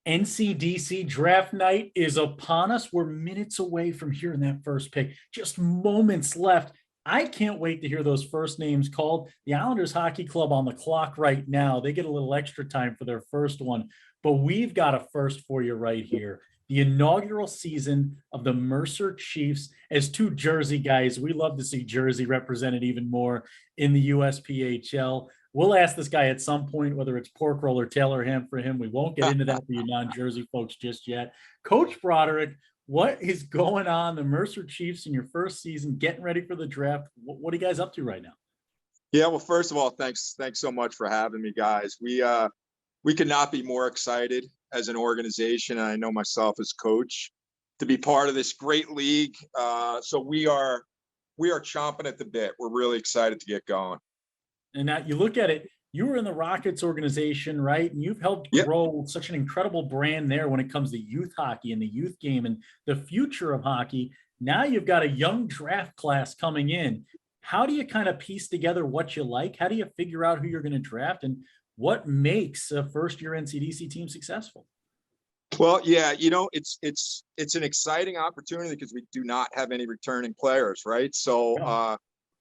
NCDC draft night is upon us. We're minutes away from hearing that first pick, just moments left. I can't wait to hear those first names called. The Islanders Hockey Club on the clock right now. They get a little extra time for their first one, but we've got a first for you right here. The inaugural season of the Mercer Chiefs. As two Jersey guys, we love to see Jersey represented even more in the USPHL. We'll ask this guy at some point whether it's pork roll or Taylor ham for him. We won't get into that for you non-Jersey folks just yet. Coach Broderick, what is going on? The Mercer Chiefs in your first season, getting ready for the draft. What are you guys up to right now? Yeah, well, first of all, thanks so much for having me, guys. We could not be more excited as an organization, and I know myself as coach, to be part of this great league. So we are chomping at the bit. We're really excited to get going. And now you look at it, you were in the Rockets organization, right? And you've helped grow such an incredible brand there when it comes to youth hockey and the youth game and the future of hockey. Now you've got a young draft class coming in. How do you kind of piece together what you like? How do you figure out who you're going to draft? And what makes a first-year NCDC team successful? Well, yeah, it's an exciting opportunity because we do not have any returning players, right? So,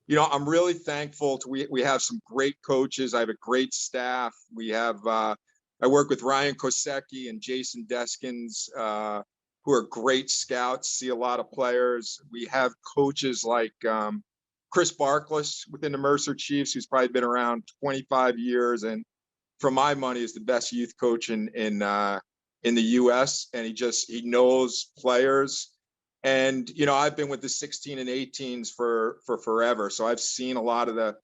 I'm really thankful we have some great coaches. I have a great staff. We have, I work with Ryan Kosecki and Jason Deskins, who are great scouts, see a lot of players. We have coaches like Chris Barkless within the Mercer Chiefs, who's probably been around 25 years. And for my money is the best youth coach in the US. And he knows players. And, I've been with the 16 and 18s for forever. So I've seen a lot of the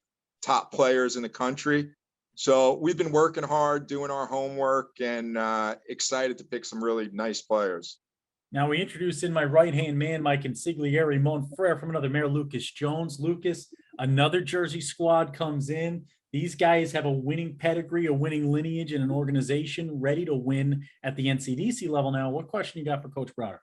top players in the country. So we've been working hard, doing our homework, and excited to pick some really nice players. Now we introduce in my right-hand man, my consigliere, Monfrere, from another Mayor Lucas Jones. Lucas, another Jersey squad comes in. These guys have a winning pedigree, a winning lineage, and an organization ready to win at the NCDC level. Now, what question you got for Coach Broderick?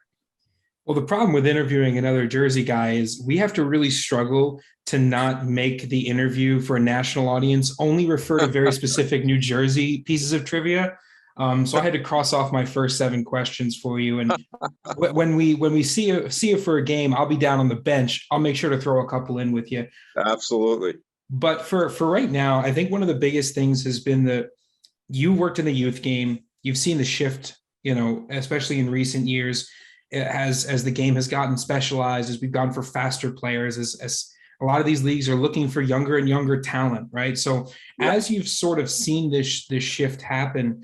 Well, the problem with interviewing another Jersey guy is we have to really struggle to not make the interview for a national audience only refer to very specific New Jersey pieces of trivia. So I had to cross off my first 7 questions for you. And when we see you for a game, I'll be down on the bench. I'll make sure to throw a couple in with you. Absolutely. But for right now, I think one of the biggest things has been that you worked in the youth game. You've seen the shift, especially in recent years. As the game has gotten specialized, as we've gone for faster players, as a lot of these leagues are looking for younger and younger talent, right? So as you've sort of seen this shift happen,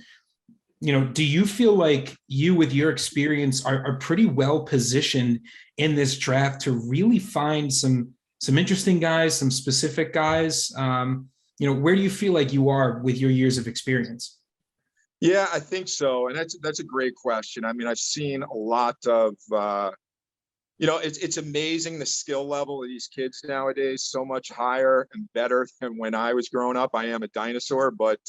do you feel like you, with your experience, are pretty well positioned in this draft to really find some interesting guys, some specific guys? Where do you feel like you are with your years of experience? Yeah, I think so. And that's a great question. I mean, I've seen a lot of, it's amazing the skill level of these kids nowadays, so much higher and better than when I was growing up. I am a dinosaur, but,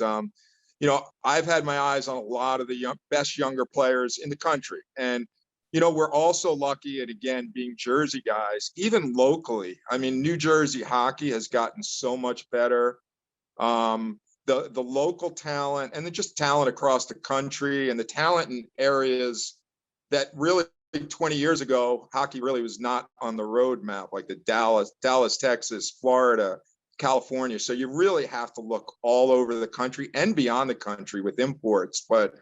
I've had my eyes on a lot of the best younger players in the country. And, we're also lucky at, again, being Jersey guys, even locally. I mean, New Jersey hockey has gotten so much better. The local talent and then just talent across the country and the talent in areas that really 20 years ago, hockey really was not on the roadmap, like the Dallas, Texas, Florida, California. So you really have to look all over the country and beyond the country with imports. But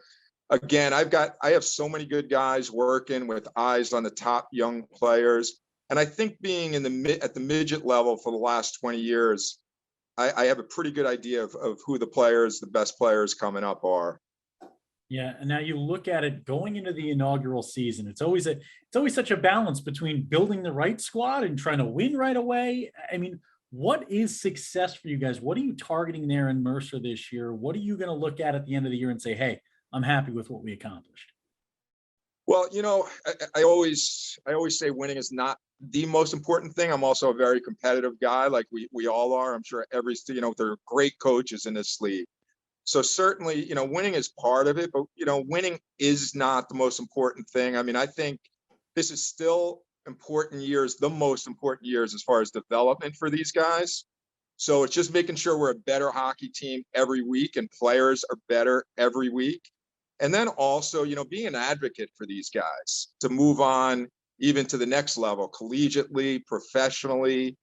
again, I have so many good guys working with eyes on the top young players. And I think being at the midget level for the last 20 years, I have a pretty good idea of who the best players coming up are. Yeah, and now you look at it going into the inaugural season. It's always such a balance between building the right squad and trying to win right away. I mean, what is success for you guys? What are you targeting there in Mercer this year? What are you going to look at the end of the year and say, "Hey, I'm happy with what we accomplished"? Well, I always say winning is not the most important thing. I'm also a very competitive guy, like we all are. I'm sure there are great coaches in this league. So certainly, winning is part of it, but winning is not the most important thing. I mean, I think this is still the most important years as far as development for these guys. So it's just making sure we're a better hockey team every week and players are better every week. And then also, being an advocate for these guys to move on even to the next level, collegiately, professionally.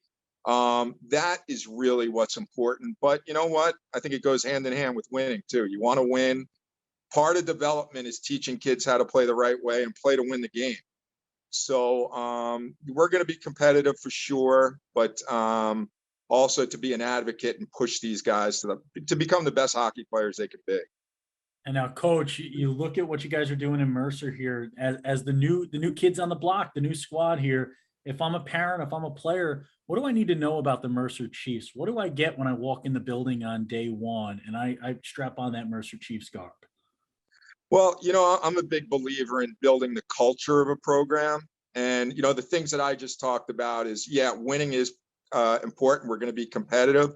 That is really what's important. But you know what? I think it goes hand in hand with winning too. You want to win. Part of development is teaching kids how to play the right way and play to win the game. So we're going to be competitive for sure, but also to be an advocate and push these guys to become the best hockey players they could be. And now, Coach, you look at what you guys are doing in Mercer here as the new kids on the block, the new squad here. If I'm a parent, if I'm a player, what do I need to know about the Mercer Chiefs? What do I get when I walk in the building on day one and I strap on that Mercer Chiefs garb? Well, I'm a big believer in building the culture of a program. And, the things that I just talked about is, yeah, winning is important. We're going to be competitive,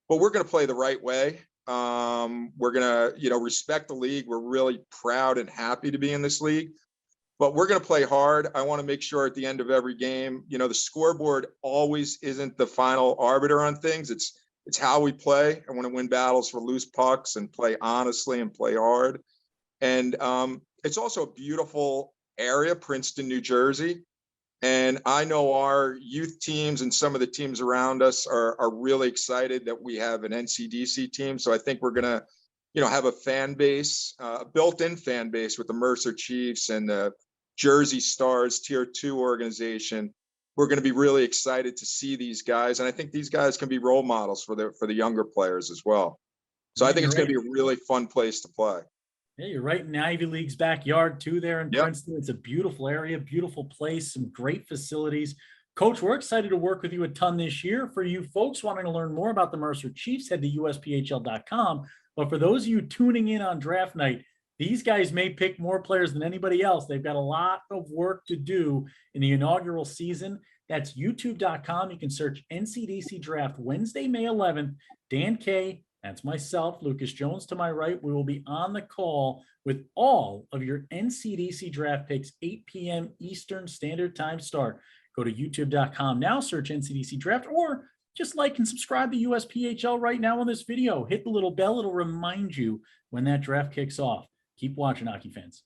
but we're going to play the right way. We're going to, respect the league. We're really proud and happy to be in this league, but we're going to play hard. I want to make sure at the end of every game, the scoreboard always isn't the final arbiter on things. It's how we play. I want to win battles for loose pucks and play honestly and play hard. And it's also a beautiful area, Princeton, New Jersey. And I know our youth teams and some of the teams around us are really excited that we have an NCDC team. So I think we're going to, have a fan base, a built-in fan base with the Mercer Chiefs and the Jersey Stars Tier 2 organization. We're going to be really excited to see these guys. And I think these guys can be role models for the younger players as well. So I think it's going to be a really fun place to play. Yeah, you're right in Ivy League's backyard too there in Yep. Princeton. It's a beautiful area, beautiful place, some great facilities. Coach, we're excited to work with you a ton this year. For you folks wanting to learn more about the Mercer Chiefs, head to USPHL.com. But for those of you tuning in on draft night, these guys may pick more players than anybody else. They've got a lot of work to do in the inaugural season. That's YouTube.com. You can search NCDC Draft Wednesday, May 11th. Dan K, that's myself, Lucas Jones to my right. We will be on the call with all of your NCDC draft picks, 8 p.m. Eastern Standard Time start. Go to youtube.com now, search NCDC Draft, or just like and subscribe to USPHL right now on this video. Hit the little bell. It'll remind you when that draft kicks off. Keep watching, hockey fans.